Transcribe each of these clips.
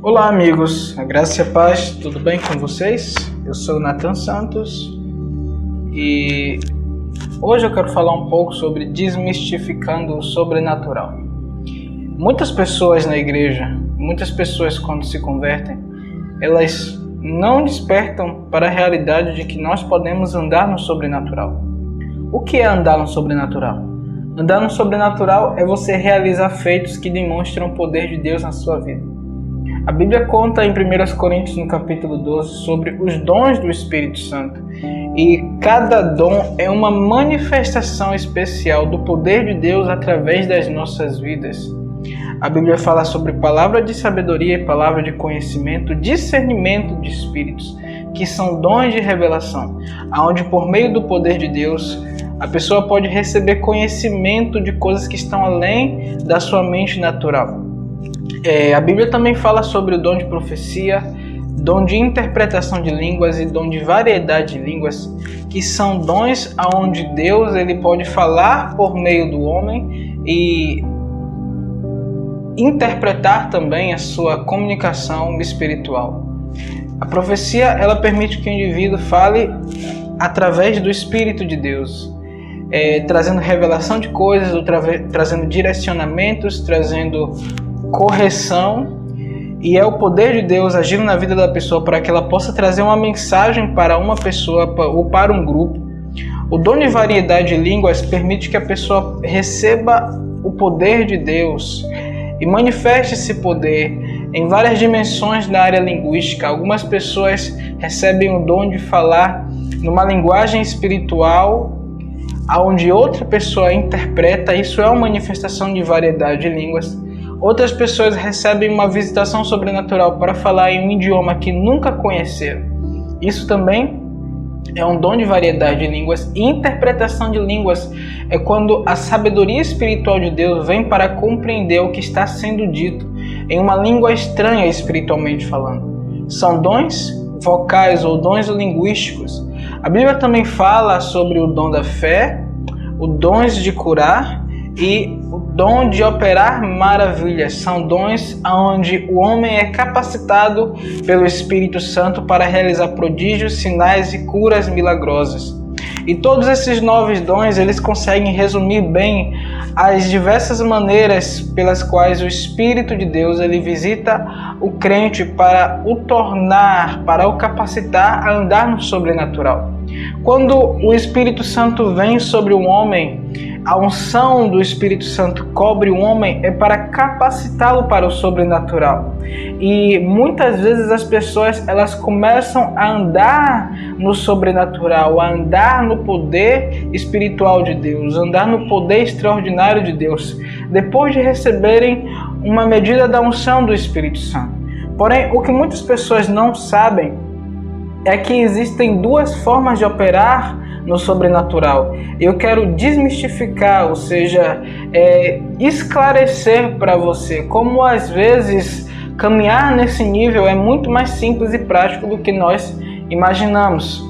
Olá amigos, a graça e a paz, tudo bem com vocês? Eu sou o Nathan Santos e hoje eu quero falar um pouco sobre desmistificando o sobrenatural. Muitas pessoas na igreja, muitas pessoas quando se convertem, elas não despertam para a realidade de que nós podemos andar no sobrenatural. O que é andar no sobrenatural? Andar no sobrenatural é você realizar feitos que demonstram o poder de Deus na sua vida. A Bíblia conta em 1 Coríntios, no capítulo 12, sobre os dons do Espírito Santo. E cada dom é uma manifestação especial do poder de Deus através das nossas vidas. A Bíblia fala sobre palavra de sabedoria e palavra de conhecimento, discernimento de espíritos, que são dons de revelação, onde por meio do poder de Deus, a pessoa pode receber conhecimento de coisas que estão além da sua mente natural. A Bíblia também fala sobre o dom de profecia, dom de interpretação de línguas e dom de variedade de línguas, que são dons onde Deus ele pode falar por meio do homem e interpretar também a sua comunicação espiritual. A profecia ela permite que o indivíduo fale através do Espírito de Deus, trazendo revelação de coisas, trazendo direcionamentos, trazendo correção, e é o poder de Deus agindo na vida da pessoa para que ela possa trazer uma mensagem para uma pessoa ou para um grupo. O dom de variedade de línguas permite que a pessoa receba o poder de Deus e manifeste esse poder em várias dimensões na área linguística. Algumas pessoas recebem o dom de falar numa linguagem espiritual, onde outra pessoa interpreta. Isso é uma manifestação de variedade de línguas. Outras pessoas recebem uma visitação sobrenatural para falar em um idioma que nunca conheceram. Isso também é um dom de variedade de línguas. E interpretação de línguas é quando a sabedoria espiritual de Deus vem para compreender o que está sendo dito em uma língua estranha espiritualmente falando. São dons vocais ou dons linguísticos. A Bíblia também fala sobre o dom da fé, os dons de curar e o dom de operar maravilhas. São dons onde o homem é capacitado pelo Espírito Santo para realizar prodígios, sinais e curas milagrosas. E todos esses novos dons, eles conseguem resumir bem as diversas maneiras pelas quais o Espírito de Deus ele visita o crente para o tornar, para o capacitar a andar no sobrenatural. Quando o Espírito Santo vem sobre um homem, a unção do Espírito Santo cobre o homem é para capacitá-lo para o sobrenatural. E muitas vezes as pessoas elas começam a andar no sobrenatural, a andar no poder espiritual de Deus, andar no poder extraordinário de Deus, depois de receberem uma medida da unção do Espírito Santo. Porém, o que muitas pessoas não sabem é que existem duas formas de operar no sobrenatural. Eu quero desmistificar, ou seja, esclarecer para você como às vezes caminhar nesse nível é muito mais simples e prático do que nós imaginamos.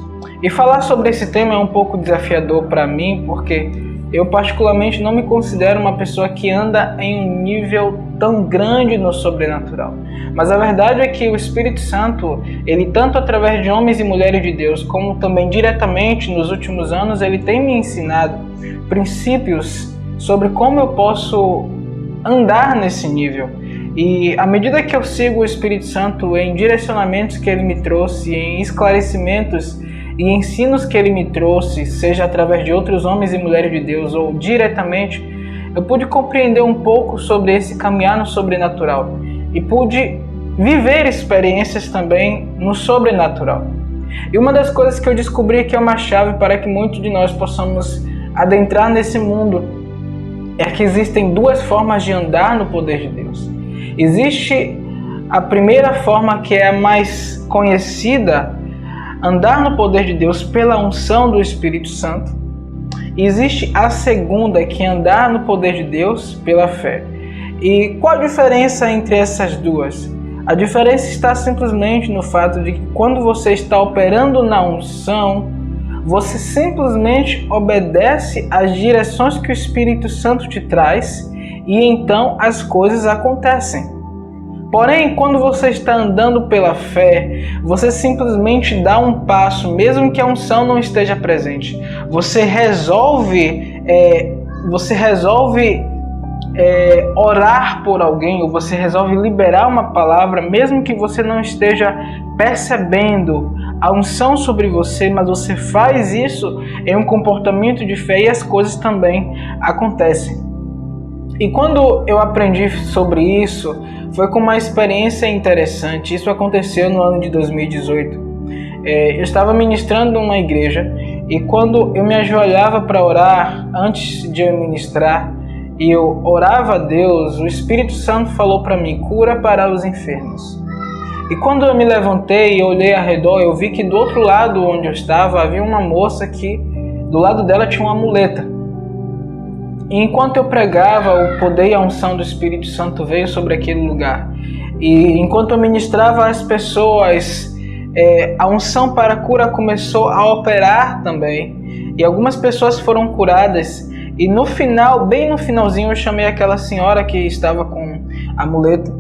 E falar sobre esse tema é um pouco desafiador para mim, porque eu particularmente não me considero uma pessoa que anda em um nível tão grande no sobrenatural. Mas a verdade é que o Espírito Santo, ele tanto através de homens e mulheres de Deus, como também diretamente nos últimos anos, ele tem me ensinado princípios sobre como eu posso andar nesse nível. E à medida que eu sigo o Espírito Santo em direcionamentos que ele me trouxe, em esclarecimentos e ensinos que ele me trouxe, seja através de outros homens e mulheres de Deus ou diretamente, eu pude compreender um pouco sobre esse caminhar no sobrenatural e pude viver experiências também no sobrenatural. E uma das coisas que eu descobri que é uma chave para que muitos de nós possamos adentrar nesse mundo é que existem duas formas de andar no poder de Deus. Existe a primeira forma, que é a mais conhecida, andar no poder de Deus pela unção do Espírito Santo. E existe a segunda, que é andar no poder de Deus pela fé. E qual a diferença entre essas duas? A diferença está simplesmente no fato de que quando você está operando na unção, você simplesmente obedece às direções que o Espírito Santo te traz e então as coisas acontecem. Porém, quando você está andando pela fé, você simplesmente dá um passo, mesmo que a unção não esteja presente. Você resolve orar por alguém, ou você resolve liberar uma palavra, mesmo que você não esteja percebendo a unção sobre você, mas você faz isso em um comportamento de fé e as coisas também acontecem. E quando eu aprendi sobre isso, foi com uma experiência interessante. Isso aconteceu no ano de 2018. Eu estava ministrando numa igreja e quando eu me ajoelhava para orar, antes de eu ministrar, e eu orava a Deus, o Espírito Santo falou para mim: cura para os enfermos. E quando eu me levantei e olhei ao redor, eu vi que do outro lado onde eu estava havia uma moça que do lado dela tinha uma muleta. E enquanto eu pregava, o poder e a unção do Espírito Santo veio sobre aquele lugar. E enquanto eu ministrava às pessoas, a unção para a cura começou a operar também. E algumas pessoas foram curadas. E no final, bem no finalzinho, eu chamei aquela senhora que estava com a muleta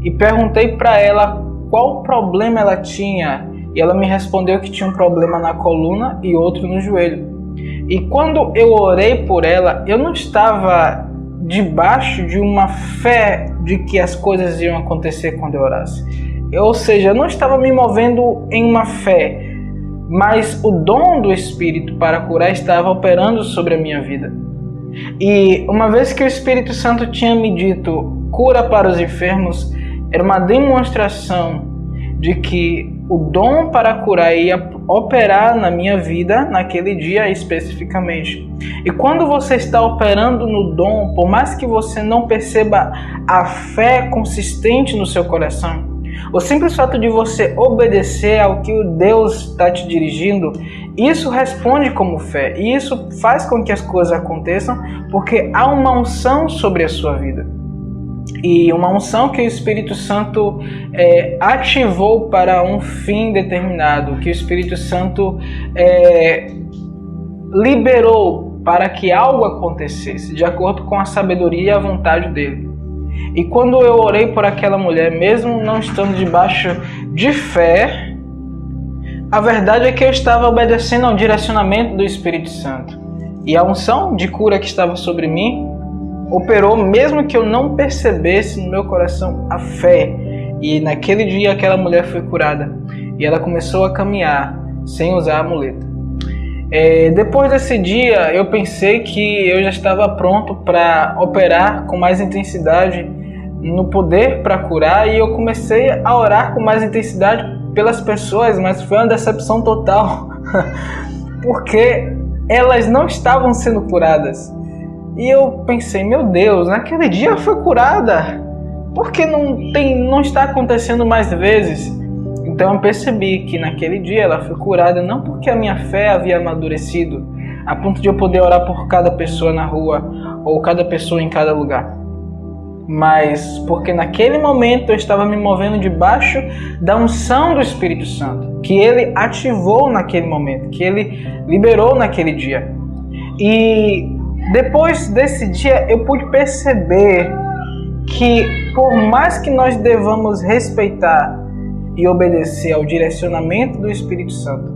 e perguntei para ela qual problema ela tinha. E ela me respondeu que tinha um problema na coluna e outro no joelho. E quando eu orei por ela, eu não estava debaixo de uma fé de que as coisas iam acontecer quando eu orasse. Ou seja, eu não estava me movendo em uma fé, mas o dom do Espírito para curar estava operando sobre a minha vida. E uma vez que o Espírito Santo tinha me dito cura para os enfermos, era uma demonstração de que o dom para curar ia operar na minha vida naquele dia especificamente. E quando você está operando no dom, por mais que você não perceba a fé consistente no seu coração, o simples fato de você obedecer ao que o Deus está te dirigindo, isso responde como fé. E isso faz com que as coisas aconteçam, porque há uma unção sobre a sua vida. E uma unção que o Espírito Santo ativou para um fim determinado, que o Espírito Santo liberou para que algo acontecesse, de acordo com a sabedoria e a vontade dele. E quando eu orei por aquela mulher, mesmo não estando debaixo de fé, a verdade é que eu estava obedecendo ao direcionamento do Espírito Santo. E a unção de cura que estava sobre mim operou, mesmo que eu não percebesse no meu coração a fé. E naquele dia aquela mulher foi curada. E ela começou a caminhar sem usar a muleta. Depois desse dia, eu pensei que eu já estava pronto para operar com mais intensidade no poder para curar. E eu comecei a orar com mais intensidade pelas pessoas, mas foi uma decepção total. Porque elas não estavam sendo curadas. E eu pensei, meu Deus, naquele dia foi curada. Por que não está acontecendo mais vezes? Então eu percebi que naquele dia ela foi curada não porque a minha fé havia amadurecido, a ponto de eu poder orar por cada pessoa na rua ou cada pessoa em cada lugar, mas porque naquele momento eu estava me movendo debaixo da unção do Espírito Santo, que ele ativou naquele momento, que ele liberou naquele dia. E depois desse dia eu pude perceber que por mais que nós devamos respeitar e obedecer ao direcionamento do Espírito Santo,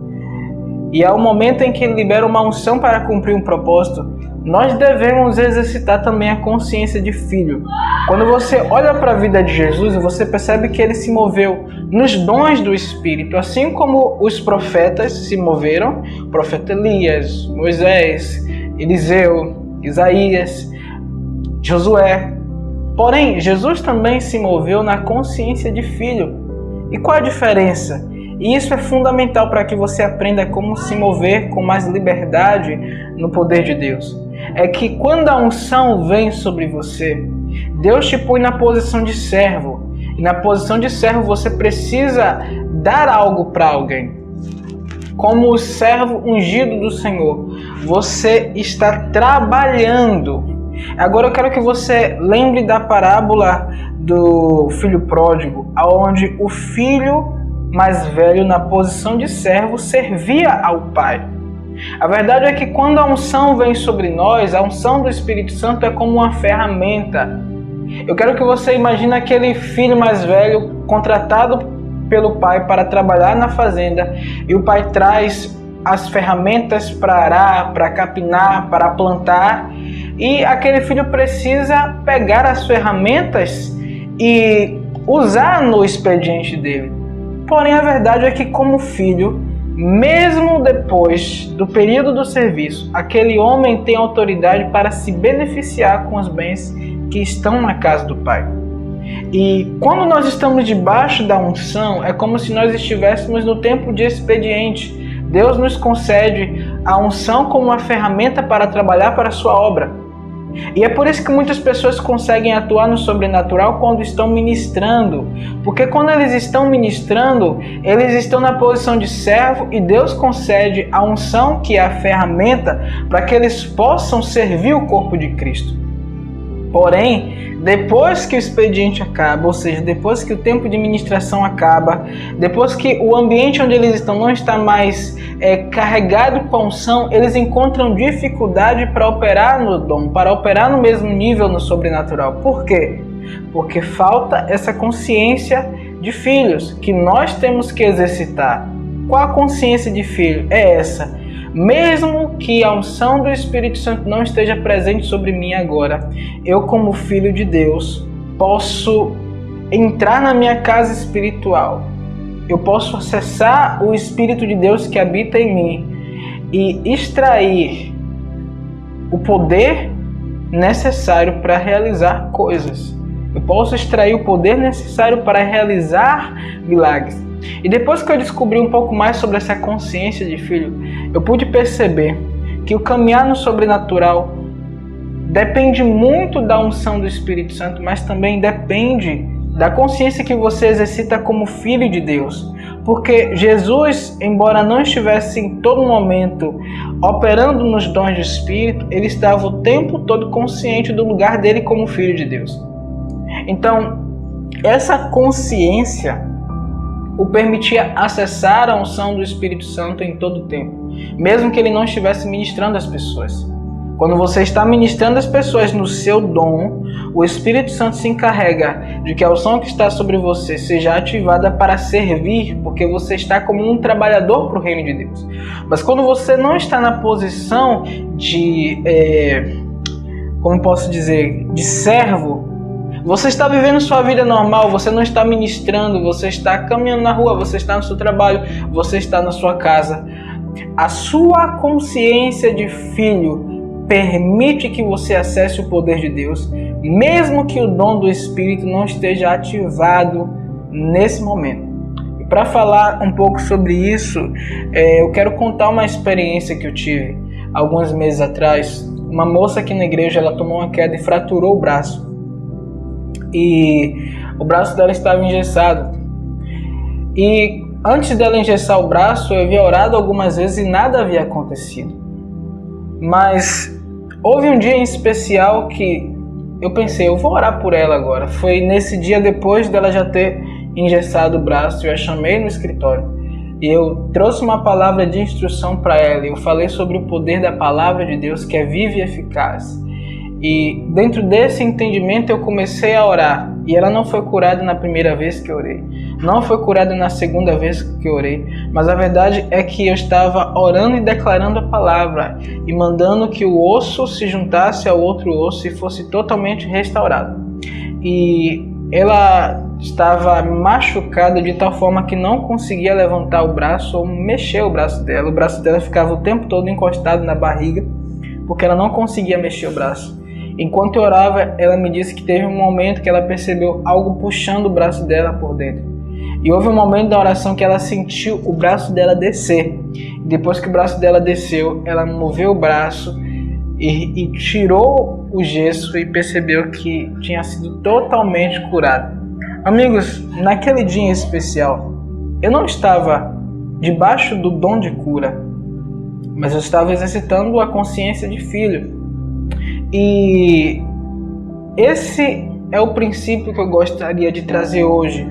e ao momento em que ele libera uma unção para cumprir um propósito, nós devemos exercitar também a consciência de filho. Quando você olha para a vida de Jesus, você percebe que ele se moveu nos dons do Espírito, assim como os profetas se moveram, o profeta Elias, Moisés, Eliseu, Isaías, Josué. Porém, Jesus também se moveu na consciência de filho. E qual a diferença? E isso é fundamental para que você aprenda como se mover com mais liberdade no poder de Deus. É que quando a unção vem sobre você, Deus te põe na posição de servo. E na posição de servo você precisa dar algo para alguém. Como o servo ungido do Senhor, você está trabalhando. Agora eu quero que você lembre da parábola do filho pródigo, onde o filho mais velho, na posição de servo, servia ao pai. A verdade é que quando a unção vem sobre nós, a unção do Espírito Santo é como uma ferramenta Eu quero que você imagine aquele filho mais velho contratado pelo pai para trabalhar na fazenda, e o pai traz as ferramentas para arar, para capinar, para plantar, e aquele filho precisa pegar as ferramentas e usar no expediente dele. Porém, a verdade é que, como filho, mesmo depois do período do serviço, aquele homem tem autoridade para se beneficiar com os bens que estão na casa do pai. E quando nós estamos debaixo da unção, é como se nós estivéssemos no tempo de expediente. Deus nos concede a unção como uma ferramenta para trabalhar para a sua obra. E é por isso que muitas pessoas conseguem atuar no sobrenatural quando estão ministrando. Porque quando eles estão ministrando, eles estão na posição de servo e Deus concede a unção, que é a ferramenta, para que eles possam servir o corpo de Cristo. Porém, depois que o expediente acaba, ou seja, depois que o tempo de ministração acaba, depois que o ambiente onde eles estão não está mais carregado com a unção, eles encontram dificuldade para operar no dom, para operar no mesmo nível no sobrenatural. Por quê? Porque falta essa consciência de filhos que nós temos que exercitar. Qual a consciência de filho? É essa. Mesmo que a unção do Espírito Santo não esteja presente sobre mim agora, eu, como filho de Deus, posso entrar na minha casa espiritual. Eu posso acessar o Espírito de Deus que habita em mim e extrair o poder necessário para realizar coisas. Eu posso extrair o poder necessário para realizar milagres. E depois que eu descobri um pouco mais sobre essa consciência de filho, eu pude perceber que o caminhar no sobrenatural depende muito da unção do Espírito Santo, mas também depende da consciência que você exercita como filho de Deus. Porque Jesus, embora não estivesse em todo momento operando nos dons do Espírito, ele estava o tempo todo consciente do lugar dele como filho de Deus. Então, essa consciência o permitia acessar a unção do Espírito Santo em todo o tempo, mesmo que ele não estivesse ministrando as pessoas. Quando você está ministrando as pessoas no seu dom, o Espírito Santo se encarrega de que a unção que está sobre você seja ativada para servir, porque você está como um trabalhador para o reino de Deus. Mas quando você não está na posição de, de servo, você está vivendo sua vida normal, você não está ministrando, você está caminhando na rua, você está no seu trabalho, você está na sua casa. A sua consciência de filho permite que você acesse o poder de Deus, mesmo que o dom do Espírito não esteja ativado nesse momento. E para falar um pouco sobre isso, eu quero contar uma experiência que eu tive alguns meses atrás. Uma moça aqui na igreja, ela tomou uma queda e fraturou o braço. E o braço dela estava engessado. E antes dela engessar o braço, eu havia orado algumas vezes e nada havia acontecido. Mas houve um dia em especial que eu pensei, eu vou orar por ela agora. Foi nesse dia, depois dela já ter engessado o braço, eu a chamei no escritório e eu trouxe uma palavra de instrução para ela. Eu falei sobre o poder da palavra de Deus, que é viva e eficaz. E dentro desse entendimento eu comecei a orar. E ela não foi curada na primeira vez que eu orei. Não foi curada na segunda vez que eu orei. Mas a verdade é que eu estava orando e declarando a palavra. E mandando que o osso se juntasse ao outro osso e fosse totalmente restaurado. E ela estava machucada de tal forma que não conseguia levantar o braço ou mexer o braço dela. O braço dela ficava o tempo todo encostado na barriga, porque ela não conseguia mexer o braço. Enquanto eu orava, ela me disse que teve um momento que ela percebeu algo puxando o braço dela por dentro. E houve um momento da oração que ela sentiu o braço dela descer. E depois que o braço dela desceu, ela moveu o braço e tirou o gesso e percebeu que tinha sido totalmente curada. Amigos, naquele dia em especial, eu não estava debaixo do dom de cura, mas eu estava exercitando a consciência de filho. E esse é o princípio que eu gostaria de trazer hoje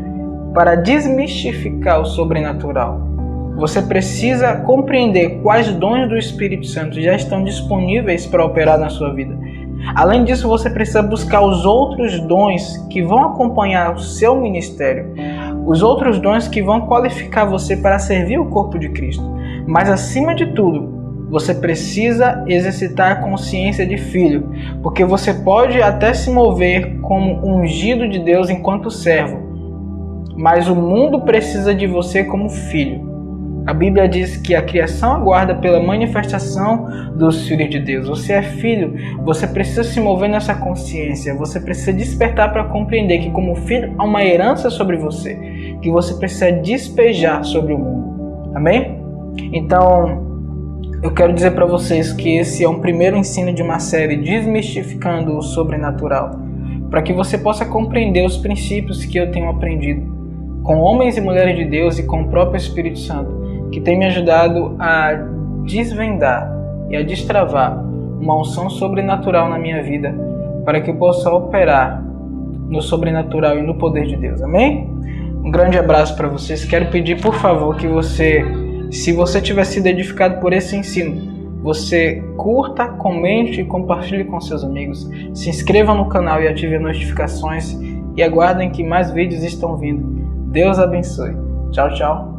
para desmistificar o sobrenatural. Você precisa compreender quais dons do Espírito Santo já estão disponíveis para operar na sua vida. Além disso, você precisa buscar os outros dons que vão acompanhar o seu ministério, os outros dons que vão qualificar você para servir o corpo de Cristo. Mas acima de tudo, você precisa exercitar a consciência de filho, porque você pode até se mover como ungido de Deus enquanto servo, mas o mundo precisa de você como filho. A Bíblia diz que a criação aguarda pela manifestação dos filhos de Deus. Você é filho, você precisa se mover nessa consciência, você precisa despertar para compreender que como filho há uma herança sobre você, que você precisa despejar sobre o mundo. Amém? Então, eu quero dizer para vocês que esse é um primeiro ensino de uma série desmistificando o sobrenatural, para que você possa compreender os princípios que eu tenho aprendido com homens e mulheres de Deus e com o próprio Espírito Santo, que tem me ajudado a desvendar e a destravar uma unção sobrenatural na minha vida, para que eu possa operar no sobrenatural e no poder de Deus. Amém? Um grande abraço para vocês. Quero pedir, por favor, que você, se você tiver sido edificado por esse ensino, você curta, comente e compartilhe com seus amigos. Se inscreva no canal e ative as notificações e aguardem que mais vídeos estão vindo. Deus abençoe. Tchau, tchau.